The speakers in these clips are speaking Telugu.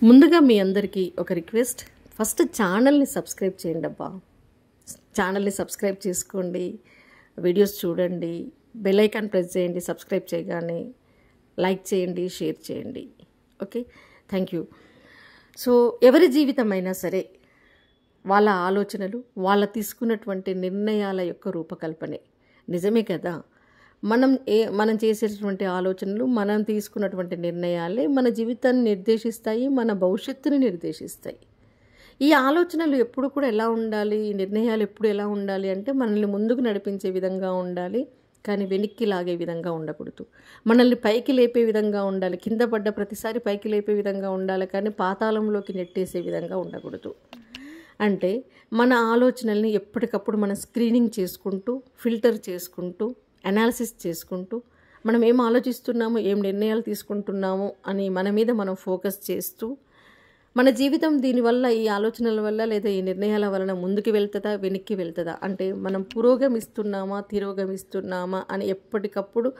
ముందుగా మీ అందరికీ ఒక రిక్వెస్ట్, ఫస్ట్ ఛానల్ని సబ్స్క్రైబ్ చేయండి అబ్బా. ఛానల్ని సబ్స్క్రైబ్ చేసుకోండి, వీడియోస్ చూడండి, బెల్ ఐకాన్ ప్రెస్ చేయండి. సబ్స్క్రైబ్ చేయగానే లైక్ చేయండి, షేర్ చేయండి. Okay, thank you. సో ఎవరి జీవితమైనా సరే వాళ్ళ ఆలోచనలు, వాళ్ళ తీసుకున్నటువంటి నిర్ణయాల యొక్క రూపకల్పనే. నిజమే కదా, మనం చేసేటటువంటి ఆలోచనలు, మనం తీసుకున్నటువంటి నిర్ణయాలే మన జీవితాన్ని నిర్దేశిస్తాయి, మన భవిష్యత్తుని నిర్దేశిస్తాయి. ఈ ఆలోచనలు ఎప్పుడు కూడా ఎలా ఉండాలి, ఈ నిర్ణయాలు ఎప్పుడు ఎలా ఉండాలి అంటే మనల్ని ముందుకు నడిపించే విధంగా ఉండాలి, కానీ వెనక్కి లాగే విధంగా ఉండకూడదు. మనల్ని పైకి లేపే విధంగా ఉండాలి, కింద పడ్డ ప్రతిసారి పైకి లేపే విధంగా ఉండాలి, కానీ పాతాళంలోకి నెట్టేసే విధంగా ఉండకూడదు. అంటే మన ఆలోచనల్ని ఎప్పటికప్పుడు మనం స్క్రీనింగ్ చేసుకుంటూ, ఫిల్టర్ చేసుకుంటూ, అనాలిసిస్ చేసుకుంటూ, మనం ఏం ఆలోచిస్తున్నామో, ఏం నిర్ణయాలు తీసుకుంటున్నామో అని మన మీద మనం ఫోకస్ చేస్తూ, మన జీవితం దీనివల్ల, ఈ ఆలోచనల వల్ల లేదా ఈ నిర్ణయాల వలన ముందుకు వెళ్తుందా, వెనక్కి వెళ్తుందా, అంటే మనం పురోగమిస్తున్నామా, తిరోగమిస్తున్నామా అని ఎప్పటికప్పుడు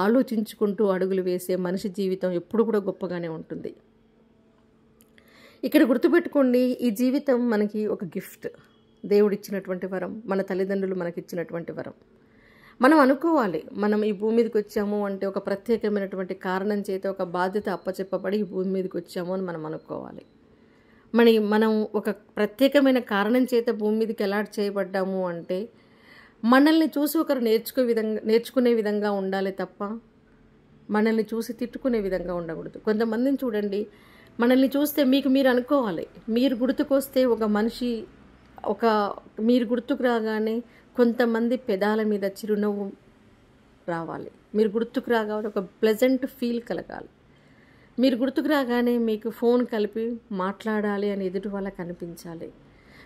ఆలోచించుకుంటూ అడుగులు వేసే మనిషి జీవితం ఎప్పుడు కూడా గొప్పగానే ఉంటుంది. ఇక్కడ గుర్తుపెట్టుకోండి, ఈ జీవితం మనకి ఒక గిఫ్ట్, దేవుడిచ్చినటువంటి వరం, మన తల్లిదండ్రులు మనకిచ్చినటువంటి వరం. మనం అనుకోవాలి, మనం ఈ భూమి మీదకి వచ్చాము అంటే ఒక ప్రత్యేకమైనటువంటి కారణం చేత, ఒక బాధ్యత అప్పచెప్పబడి ఈ భూమి మీదకి వచ్చాము అని మనం అనుకోవాలి. మనం ఒక ప్రత్యేకమైన కారణం చేత భూమి మీదకి అలాట్ చేయబడ్డాము అంటే మనల్ని చూసి ఒకరు నేర్చుకునే విధంగా ఉండాలి తప్ప మనల్ని చూసి తిట్టుకునే విధంగా ఉండకూడదు. కొంతమందిని చూడండి, మనల్ని చూస్తే మీరు అనుకోవాలి, మీరు గుర్తుకొస్తే ఒక మనిషి, మీరు గుర్తుకు రాగానే కొంతమంది పెదాల మీద చిరునవ్వు రావాలి, మీరు గుర్తుకు రాగానే ఒక ప్లెజెంట్ ఫీల్ కలగాలి, మీరు గుర్తుకు రాగానే మీకు ఫోన్ కలిపి మాట్లాడాలి అని ఎదుటి వాళ్ళకి అనిపించాలి,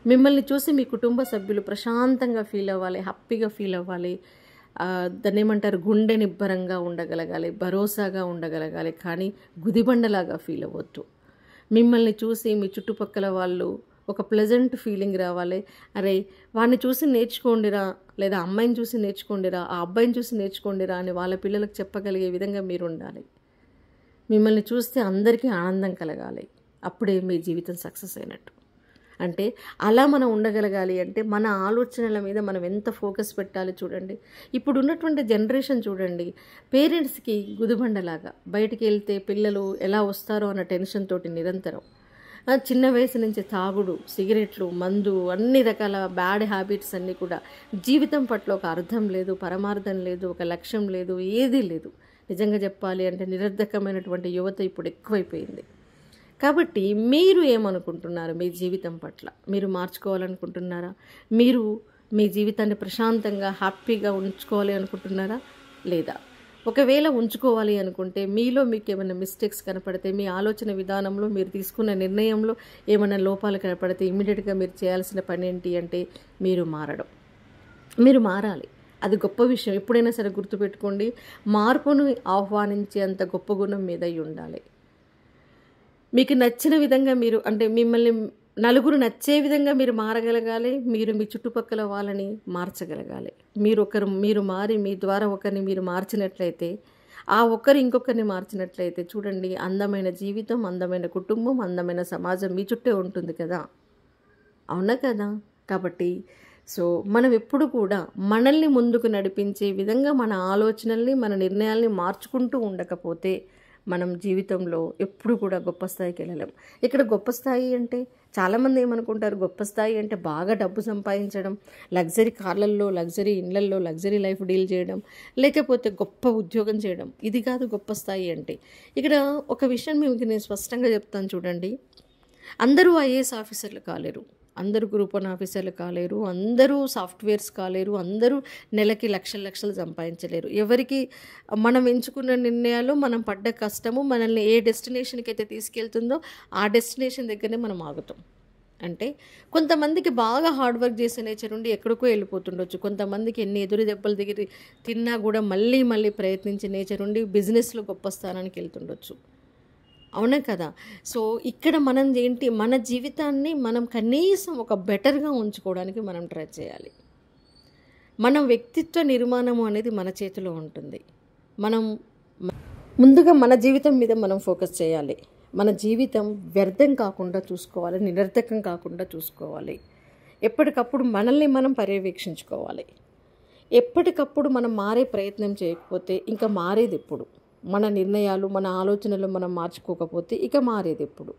మిమ్మల్ని చూసి మీ కుటుంబ సభ్యులు ప్రశాంతంగా ఫీల్ అవ్వాలి, హ్యాపీగా ఫీల్ అవ్వాలి, దాన్ని ఏమంటారు, గుండె నిబ్బరంగా ఉండగలగాలి, భరోసాగా ఉండగలగాలి, కానీ గుదిబండలాగా ఫీల్ అవ్వద్దు. మిమ్మల్ని చూసి మీ చుట్టుపక్కల వాళ్ళు ఒక ప్లెజెంట్ ఫీలింగ్ రావాలి, అరే వాడిని చూసి నేర్చుకోండిరా, లేదా అమ్మాయిని చూసి నేర్చుకోండిరా, ఆ అబ్బాయిని చూసి నేర్చుకోండిరా అని వాళ్ళ పిల్లలకు చెప్పగలిగే విధంగా మీరు ఉండాలి. మిమ్మల్ని చూస్తే అందరికీ ఆనందం కలగాలి, అప్పుడే మీ జీవితం సక్సెస్ అయినట్టు. అంటే అలా మనం ఉండగలగాలి అంటే మన ఆలోచనల మీద మనం ఎంత ఫోకస్ పెట్టాలి చూడండి. ఇప్పుడు ఉన్నటువంటి జనరేషన్ చూడండి, పేరెంట్స్కి గుదిబండలాగా, బయటికి వెళ్తే పిల్లలు ఎలా వస్తారో అన్న టెన్షన్ తోటి నిరంతరం, చిన్న వయసు నుంచి తాగుడు, సిగరెట్లు, మందు, అన్ని రకాల బ్యాడ్ హ్యాబిట్స్ అన్నీ కూడా, జీవితం పట్ల ఒక అర్థం లేదు, పరమార్థం లేదు, ఒక లక్ష్యం లేదు, ఏదీ లేదు. నిజంగా చెప్పాలి అంటే నిరర్ధకమైనటువంటి యువత ఇప్పుడు ఎక్కువైపోయింది. కాబట్టి మీరు ఏమనుకుంటున్నారు, మీ జీవితం పట్ల మీరు మార్చుకోవాలనుకుంటున్నారా? మీరు మీ జీవితాన్ని ప్రశాంతంగా హ్యాపీగా ఉంచుకోవాలి అనుకుంటున్నారా? లేదా ఒకవేళ ఉంచుకోవాలి అనుకుంటే మీలో మీకు ఏమైనా మిస్టేక్స్ కనపడితే, మీ ఆలోచన విధానంలో, మీరు తీసుకున్న నిర్ణయంలో ఏమైనా లోపాలు కనపడితే ఇమ్మీడియట్గా మీరు చేయాల్సిన పని ఏంటి అంటే మీరు మారాలి. అది గొప్ప విషయం. ఎప్పుడైనా సరే గుర్తుపెట్టుకోండి, మార్పును ఆహ్వానించేంత గొప్ప గుణం మీద ఉండాలి. మీకు నచ్చిన విధంగా మీరు, అంటే మిమ్మల్ని నలుగురు నచ్చే విధంగా మీరు మారగలగాలి, మీరు మీ చుట్టుపక్కల వాళ్ళని మార్చగలగాలి. మీరు మారి మీ ద్వారా ఒకరిని మీరు మార్చినట్లయితే, ఆ ఒక్కరు ఇంకొకరిని మార్చినట్లయితే చూడండి, అందమైన జీవితం, అందమైన కుటుంబం, అందమైన సమాజం మీ చుట్టే ఉంటుంది కదా, అవునా కదా? కాబట్టి మనం ఎప్పుడు కూడా మనల్ని ముందుకు నడిపించే విధంగా మన ఆలోచనల్ని, మన నిర్ణయాల్ని మార్చుకుంటూ ఉండకపోతే మనం జీవితంలో ఎప్పుడు కూడా గొప్ప స్థాయికి వెళ్ళలేం. ఇక్కడ గొప్ప స్థాయి అంటే చాలామంది ఏమనుకుంటారు, గొప్ప స్థాయి అంటే బాగా డబ్బు సంపాదించడం, లగ్జరీ కార్లల్లో, లగ్జరీ ఇండ్లల్లో, లగ్జరీ లైఫ్ డీల్ చేయడం, లేకపోతే గొప్ప ఉద్యోగం చేయడం. ఇది కాదు గొప్ప స్థాయి అంటే. ఇక్కడ ఒక విషయం మీకు నేను స్పష్టంగా చెప్తాను చూడండి, అందరూ ఐఏఎస్ ఆఫీసర్లు కాలేరు, అందరూ గ్రూప్ 1 ఆఫీసర్లు కాలేరు, అందరూ సాఫ్ట్వేర్స్ కాలేరు, అందరూ నెలకి లక్షలు సంపాదించలేరు. ఎవరికి మనం ఎంచుకున్న నిర్ణయాలు, మనం పడ్డ కష్టము మనల్ని ఏ డెస్టినేషన్కి అయితే తీసుకెళ్తుందో ఆ డెస్టినేషన్ దగ్గరనే మనం ఆగుతాం. అంటే కొంతమందికి బాగా హార్డ్ వర్క్ చేసే నేచర్ ఉండి ఎక్కడికో వెళ్ళిపోతుండొచ్చు, కొంతమందికి ఎన్ని ఎదురు దెబ్బలు దిగి తిన్నా కూడా మళ్ళీ ప్రయత్నించే నేచర్ ఉండి బిజినెస్లో గొప్ప స్థానానికి వెళ్తుండొచ్చు, అవునా కదా? సో ఇక్కడ మనం ఏంటి, మన జీవితాన్ని మనం కనీసం ఒక బెటర్గా ఉంచుకోవడానికి మనం ట్రై చేయాలి. మన వ్యక్తిత్వ నిర్మాణము అనేది మన చేతిలో ఉంటుంది. మనం ముందుగా మన జీవితం మీద మనం ఫోకస్ చేయాలి. మన జీవితం వ్యర్థం కాకుండా చూసుకోవాలి, నిరర్థకం కాకుండా చూసుకోవాలి. ఎప్పటికప్పుడు మనల్ని మనం పర్యవేక్షించుకోవాలి. ఎప్పటికప్పుడు మనం మారే ప్రయత్నం చేయకపోతే ఇంకా మారేది ఎప్పుడు? మన నిర్ణయాలు, మన ఆలోచనలు మనం మార్చుకోకపోతే ఇక మారేది ఎప్పుడు?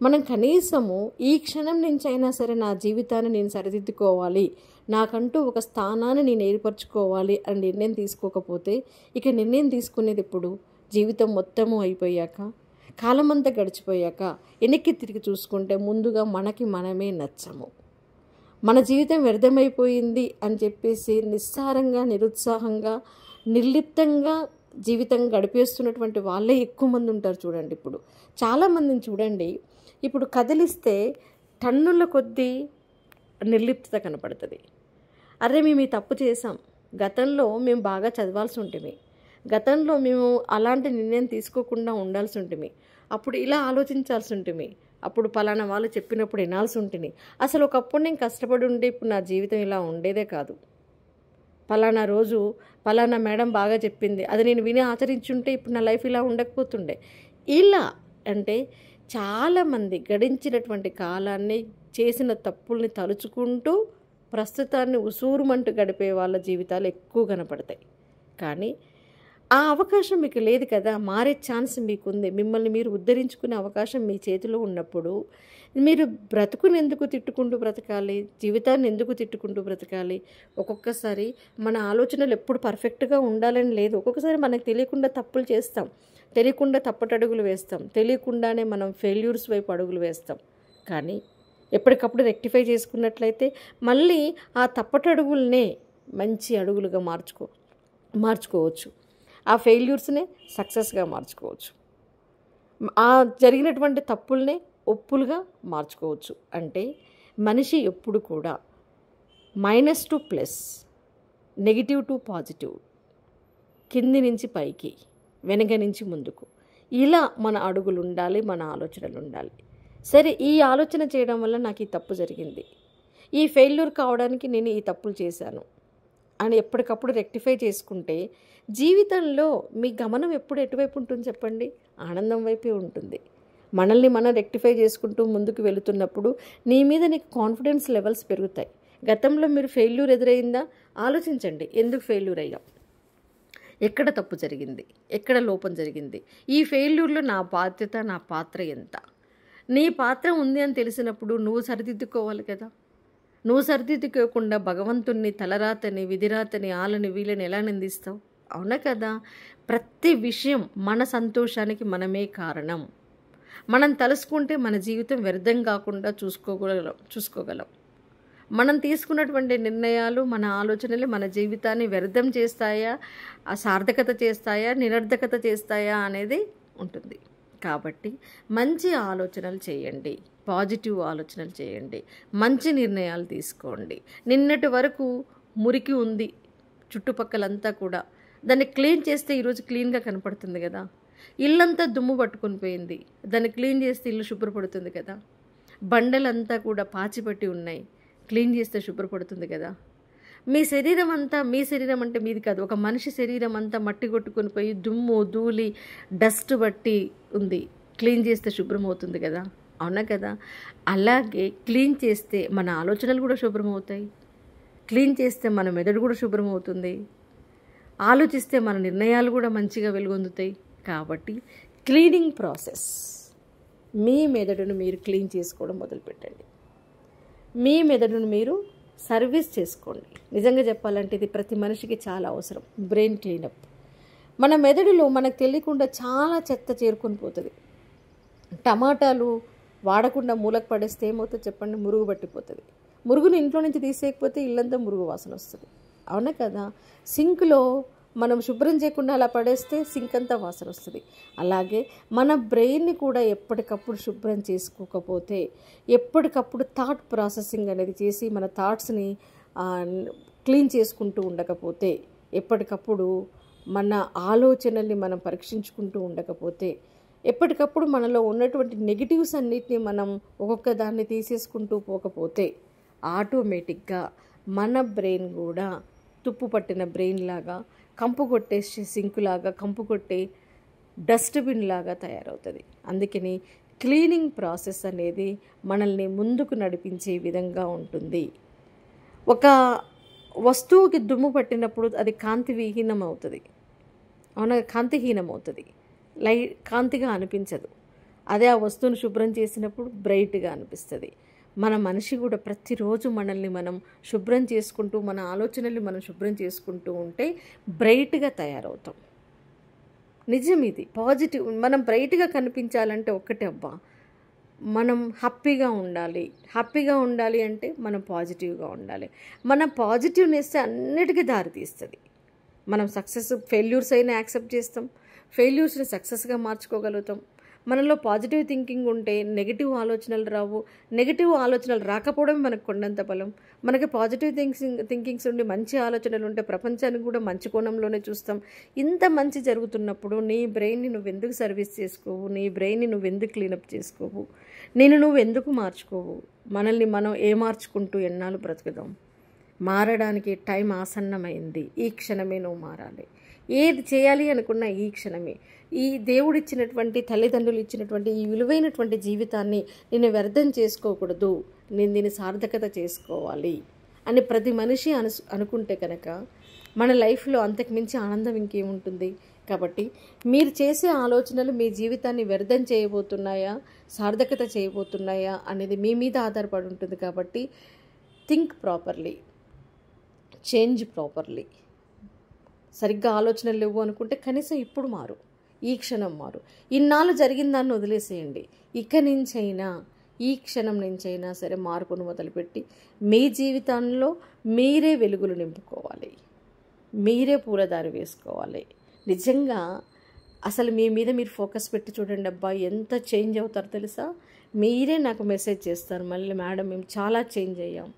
మనం కనీసము ఈ క్షణం నుంచి అయినా సరే నా జీవితాన్ని నేను సరిదిద్దుకోవాలి, నాకంటూ ఒక స్థానాన్ని నేను ఏర్పరచుకోవాలి అని నిర్ణయం తీసుకోకపోతే ఇక నిర్ణయం తీసుకునేది ఎప్పుడు? జీవితం మొత్తము అయిపోయాక, కాలమంతా గడిచిపోయాక వెనక్కి తిరిగి చూసుకుంటే ముందుగా మనకి మనమే నచ్చము. మన జీవితం వ్యర్థమైపోయింది అని చెప్పేసి నిస్సారంగా, నిరుత్సాహంగా, నిర్లిప్తంగా జీవితం గడిపేస్తున్నటువంటి వాళ్ళే ఎక్కువ మంది ఉంటారు. చూడండి, ఇప్పుడు చాలామందిని చూడండి, ఇప్పుడు కదిలిస్తే టన్నుల కొద్దీ నిర్లిప్తత కనపడుతుంది. అరే మేము ఈ తప్పు చేసాం, గతంలో మేము బాగా చదవాల్సి ఉంటుంది, గతంలో మేము అలాంటి నిర్ణయం తీసుకోకుండా ఉండాల్సి ఉంటుంది, అప్పుడు ఇలా ఆలోచించాల్సి ఉంటుంది, అప్పుడు పలానా వాళ్ళు చెప్పినప్పుడు వినాల్సి ఉంటుంది, అసలు ఒకప్పుడు నేను కష్టపడి ఉంటే ఇప్పుడు నా జీవితం ఇలా ఉండేదే కాదు, పలానా రోజు పలానా మేడం బాగా చెప్పింది, అది నేను విని ఆచరించుంటే ఇప్పుడు నా లైఫ్ ఇలా ఉండకపోతుండే. ఇలా అంటే చాలామంది గడించినటువంటి కాలాన్ని, చేసిన తప్పుల్ని తలుచుకుంటూ ప్రస్తుతాన్ని ఉసూరుమంటూ గడిపే వాళ్ళ జీవితాలు ఎక్కువ కనపడతాయి. కానీ ఆ అవకాశం మీకు లేదు కదా, మారే ఛాన్స్ మీకుంది. మిమ్మల్ని మీరు ఉద్ధరించుకునే అవకాశం మీ చేతిలో ఉన్నప్పుడు మీరు బ్రతుకుని ఎందుకు తిట్టుకుంటూ బ్రతకాలి? జీవితాన్ని ఎందుకు తిట్టుకుంటూ బ్రతకాలి? ఒక్కొక్కసారి మన ఆలోచనలు ఎప్పుడు పర్ఫెక్ట్గా ఉండాలని లేదు. ఒక్కొక్కసారి మనకు తెలియకుండా తప్పులు చేస్తాం, తెలియకుండా తప్పటడుగులు వేస్తాం, తెలియకుండానే మనం ఫెయిల్యూర్స్ వైపు అడుగులు వేస్తాం. కానీ ఎప్పటికప్పుడు రెక్టిఫై చేసుకున్నట్లయితే మళ్ళీ ఆ తప్పటడుగులనే మంచి అడుగులుగా మార్చుకోవచ్చు. ఆ ఫెయిల్యూర్స్నే సక్సెస్గా మార్చుకోవచ్చు. ఆ జరిగినటువంటి తప్పుల్నే ఒప్పులుగా మార్చుకోవచ్చు. అంటే మనిషి ఎప్పుడు కూడా minus to plus, negative to positive, కింది నుంచి పైకి, వెనక నుంచి ముందుకు, ఇలా మన అడుగులు ఉండాలి, మన ఆలోచనలు ఉండాలి. సరే, ఈ ఆలోచన చేయడం వల్ల నాకు ఈ తప్పు జరిగింది, ఈ ఫెయిల్యూర్ కావడానికి నేను ఈ తప్పులు చేశాను అని ఎప్పటికప్పుడు రెక్టిఫై చేసుకుంటే జీవితంలో మీ గమనం ఎప్పుడు ఎటువైపు ఉంటుంది చెప్పండి? ఆనందం వైపే ఉంటుంది. మనల్ని మనం రెక్టిఫై చేసుకుంటూ ముందుకు వెళుతున్నప్పుడు నీ మీద నీకు కాన్ఫిడెన్స్ లెవెల్స్ పెరుగుతాయి. గతంలో మీరు ఫెయిల్యూర్ ఎదురైందా? ఆలోచించండి, ఎందుకు ఫెయిల్యూర్ అయ్యాం, ఎక్కడ తప్పు జరిగింది, ఎక్కడ లోపం జరిగింది, ఈ ఫెయిల్యూర్లో నా బాధ్యత, నా పాత్ర ఎంత? నీ పాత్ర ఉంది అని తెలిసినప్పుడు నువ్వు సరిదిద్దుకోవాలి కదా. నువ్వు సరిదిద్దుకోకుండా భగవంతుణ్ణి, తలరాతని, విధిరాతని, ఆలని వీళ్ళని ఎలా నిందిస్తావు? అవునా కదా. ప్రతి విషయం మన సంతోషానికి మనమే కారణం. మనం తలుసుకుంటే మన జీవితం వ్యర్థం కాకుండా చూసుకోగలం. మనం తీసుకున్నటువంటి నిర్ణయాలు, మన ఆలోచనలు మన జీవితాన్ని వ్యర్థం చేస్తాయా, సార్థకత చేస్తాయా, నిరర్ధకత చేస్తాయా అనేది ఉంటుంది. కాబట్టి మంచి ఆలోచనలు చేయండి, పాజిటివ్ ఆలోచనలు చేయండి, మంచి నిర్ణయాలు తీసుకోండి. నిన్నటి వరకు మురికి ఉంది చుట్టుపక్కలంతా కూడా, దాన్ని క్లీన్ చేస్తే ఈరోజు క్లీన్గా కనపడుతుంది కదా. ఇల్లంతా దుమ్ము పట్టుకొని పోయింది, దాన్ని క్లీన్ చేస్తే ఇల్లు శుభ్రపడుతుంది కదా. బండలంతా కూడా పాచిపట్టి ఉన్నాయి, క్లీన్ చేస్తే శుభ్రపడుతుంది కదా. మీ శరీరం అంటే మీది కాదు, ఒక మనిషి శరీరం అంతా మట్టి కొట్టుకొని పోయి దుమ్ము, ధూళి, డస్ట్ బట్టి ఉంది, క్లీన్ చేస్తే శుభ్రం అవుతుంది కదా. అవునా కదా. అలాగే క్లీన్ చేస్తే మన ఆలోచనలు కూడా శుభ్రం అవుతాయి, క్లీన్ చేస్తే మన మెదడు కూడా శుభ్రం అవుతుంది, ఆలోచిస్తే మన నిర్ణయాలు కూడా మంచిగా వెలుగొందుతాయి. కాబట్టి క్లీనింగ్ ప్రాసెస్, మీ మెదడును మీరు క్లీన్ చేసుకోవడం మొదలుపెట్టండి. మీ మెదడును మీరు సర్వీస్ చేసుకోండి. నిజంగా చెప్పాలంటే ఇది ప్రతి మనిషికి చాలా అవసరం, బ్రెయిన్ క్లీనప్. మన మెదడులో మనకు తెలియకుండా చాలా చెత్త చేరుకొని పోతుంది. టమాటాలు వాడకుండా మూలకు పడేస్తే ఏమవుతుంది చెప్పండి? మురుగు పట్టిపోతుంది. మురుగుని ఇంట్లో నుంచి తీసేయకపోతే ఇల్లంతా మురుగు వాసన వస్తుంది. అవునా కదా. సింక్లో మనం శుభ్రం చేయకుండా అలా పడేస్తే సింక్ అంతా వాసన వస్తుంది. అలాగే మన బ్రెయిన్ని కూడా ఎప్పటికప్పుడు శుభ్రం చేసుకోకపోతే, ఎప్పటికప్పుడు థాట్ ప్రాసెసింగ్ అనేది చేసి మన థాట్స్ని క్లీన్ చేసుకుంటూ ఉండకపోతే, ఎప్పటికప్పుడు మన ఆలోచనల్ని మనం పరీక్షించుకుంటూ ఉండకపోతే, ఎప్పటికప్పుడు మనలో ఉన్నటువంటి నెగిటివ్స్ అన్నిటిని మనం ఒక్కొక్క దాన్ని తీసేసుకుంటూ పోకపోతే ఆటోమేటిక్గా మన బ్రెయిన్ కూడా తుప్పు పట్టిన బ్రెయిన్ లాగా, కంపు కొట్టే సింకులాగా కంపు కొట్టే డస్ట్బిన్ లాగా తయారవుతుంది. అందుకని క్లీనింగ్ ప్రాసెస్ అనేది మనల్ని ముందుకు నడిపించే విధంగా ఉంటుంది. ఒక వస్తువుకి దుమ్ము పట్టినప్పుడు అది కాంతి విహీనం అవుతుంది, అవునా, కాంతిహీనం అవుతుంది, కాంతిగా అనిపించదు. అదే ఆ వస్తువును శుభ్రం చేసినప్పుడు బ్రైట్గా అనిపిస్తుంది. మన మనిషి కూడా ప్రతిరోజు మనల్ని మనం శుభ్రం చేసుకుంటూ, మన ఆలోచనల్ని మనం శుభ్రం చేసుకుంటూ ఉంటే బ్రైట్గా తయారవుతాం. నిజం ఇది, పాజిటివ్. మనం బ్రైట్గా కనిపించాలంటే ఒక్కటే అబ్బా, మనం హ్యాపీగా ఉండాలి. హ్యాపీగా ఉండాలి అంటే మనం పాజిటివ్గా ఉండాలి. మన పాజిటివ్నెస్ అన్నిటికీ దారితీస్తుంది. మనం ఫెయిల్యూర్స్ అయినా యాక్సెప్ట్ చేస్తాం, ఫెయిల్యూర్స్ని సక్సెస్గా మార్చుకోగలుగుతాం. మనలో పాజిటివ్ థింకింగ్ ఉంటే నెగిటివ్ ఆలోచనలు రావు. నెగిటివ్ ఆలోచనలు రాకపోవడం మనకు కొండంత బలం. మనకి పాజిటివ్ థింకింగ్స్ ఉండి మంచి ఆలోచనలు ఉంటే ప్రపంచాన్ని కూడా మంచి కోణంలోనే చూస్తాం. ఇంత మంచి జరుగుతున్నప్పుడు నీ బ్రెయిన్ని నువ్వు ఎందుకు సర్వీస్ చేసుకోవు? నీ బ్రెయిన్ని నువ్వు ఎందుకు క్లీనప్ చేసుకోవు? నువ్వు ఎందుకు మార్చుకోవు? మనల్ని మనం మార్చుకుంటూ ఎన్నాళ్ళు బ్రతుకుదాం? మారడానికి టైం ఆసన్నమైంది. ఈ క్షణమే నువ్వు మారాలి. ఏది చేయాలి అనుకున్నా ఈ క్షణమే. ఈ దేవుడిచ్చినటువంటి, తల్లిదండ్రులు ఇచ్చినటువంటి ఈ విలువైనటువంటి జీవితాన్ని నేను వ్యర్థం చేసుకోకూడదు, నేను దీన్ని సార్థకత చేసుకోవాలి అని ప్రతి మనిషి అనుకుంటే కనుక మన లైఫ్లో అంతకుమించి ఆనందం ఇంకేముంటుంది? కాబట్టి మీరు చేసే ఆలోచనలు మీ జీవితాన్ని వ్యర్థం చేయబోతున్నాయా, సార్థకత చేయబోతున్నాయా అనేది మీ మీద ఆధారపడి ఉంటుంది. కాబట్టి థింక్ ప్రాపర్లీ, చేంజ్ ప్రాపర్లీ. సరిగ్గా ఆలోచనలు లేవు అనుకుంటే కనీసం ఇప్పుడు మారు, ఈ క్షణం మారు. ఇన్నాళ్ళు జరిగిన దాన్ని వదిలేసేయండి. ఇక నుంచైనా, ఈ క్షణం నుంచైనా సరే మార్పును మొదలుపెట్టి మీ జీవితంలో మీరే వెలుగులు నింపుకోవాలి, మీరే పూలదారి వేసుకోవాలి. నిజంగా అసలు మీ మీద మీరు ఫోకస్ పెట్టి చూడండి, అబ్బా ఎంత చేంజ్ అవుతారో తెలుసా? మీరే నాకు మెసేజ్ చేస్తారు మళ్ళీ, మేడం మేము చాలా చేంజ్ అయ్యాం,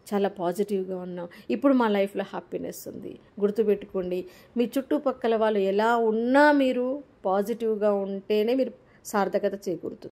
చాలా పాజిటివ్గా ఉన్నాం, ఇప్పుడు మా లైఫ్లో హ్యాపీనెస్ ఉంది. గుర్తుపెట్టుకోండి, మీ చుట్టుపక్కల వాళ్ళు ఎలా ఉన్నా మీరు పాజిటివ్గా ఉంటేనే మీరు సార్థకత చేకూరుతుంది.